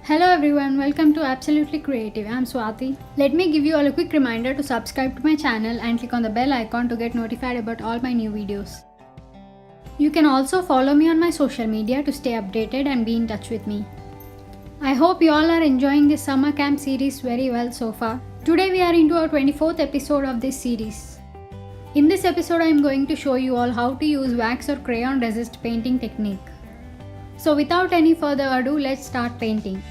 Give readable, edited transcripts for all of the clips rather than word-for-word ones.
Hello everyone, welcome to Absolutely Creative. I'm Swathi. Let me give you all a quick reminder to subscribe to my channel and click on the bell icon to get notified about all my new videos. You can also follow me on my social media to stay updated and be in touch with me. I hope you all are enjoying this summer camp series very well so far. Today we are into our 24th episode of this series. In this episode I am going to show you all how to use wax or crayon resist painting technique. So without any further ado, let's start painting.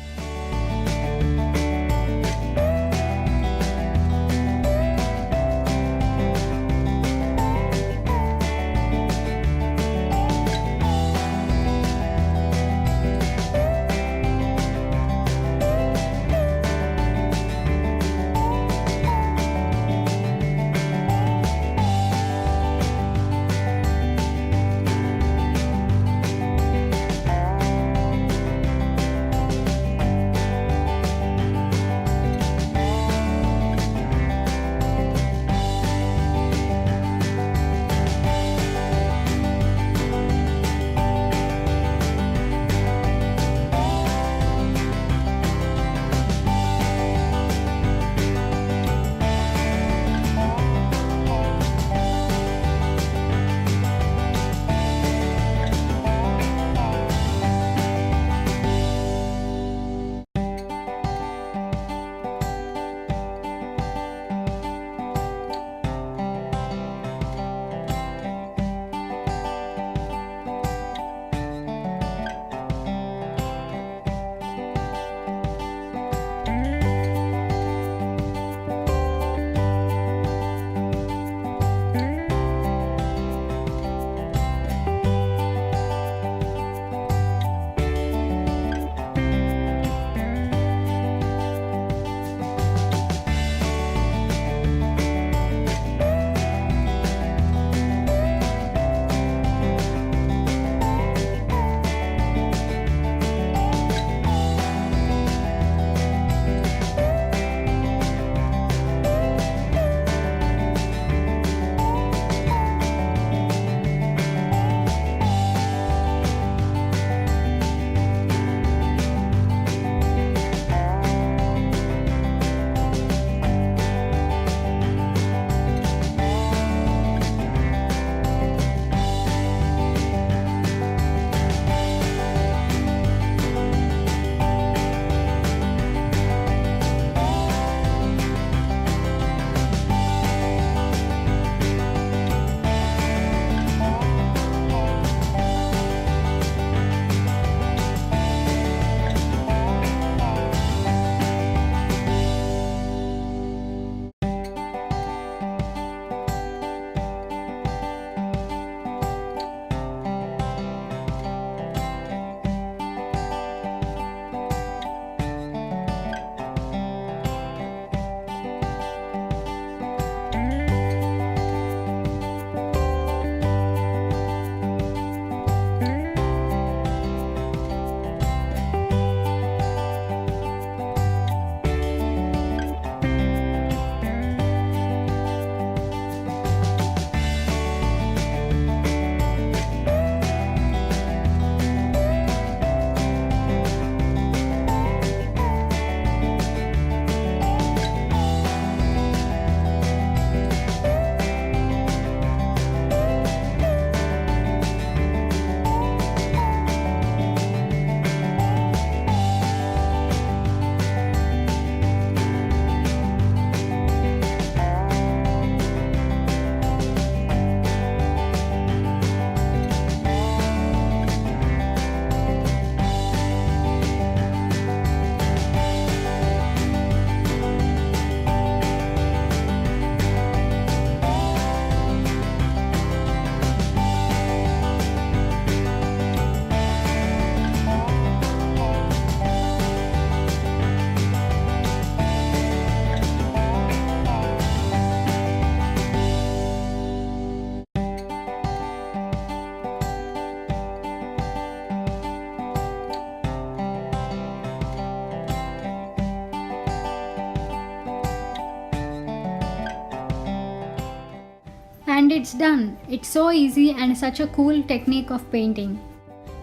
And it's done. It's so easy and such a cool technique of painting.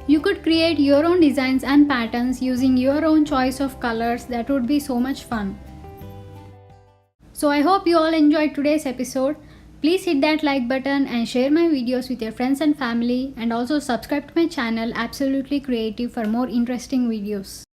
You could create your own designs and patterns using your own choice of colors. That would be so much fun. So I hope you all enjoyed today's episode. Please hit that like button and share my videos with your friends and family, and also subscribe to my channel Absolutely Creative for more interesting videos.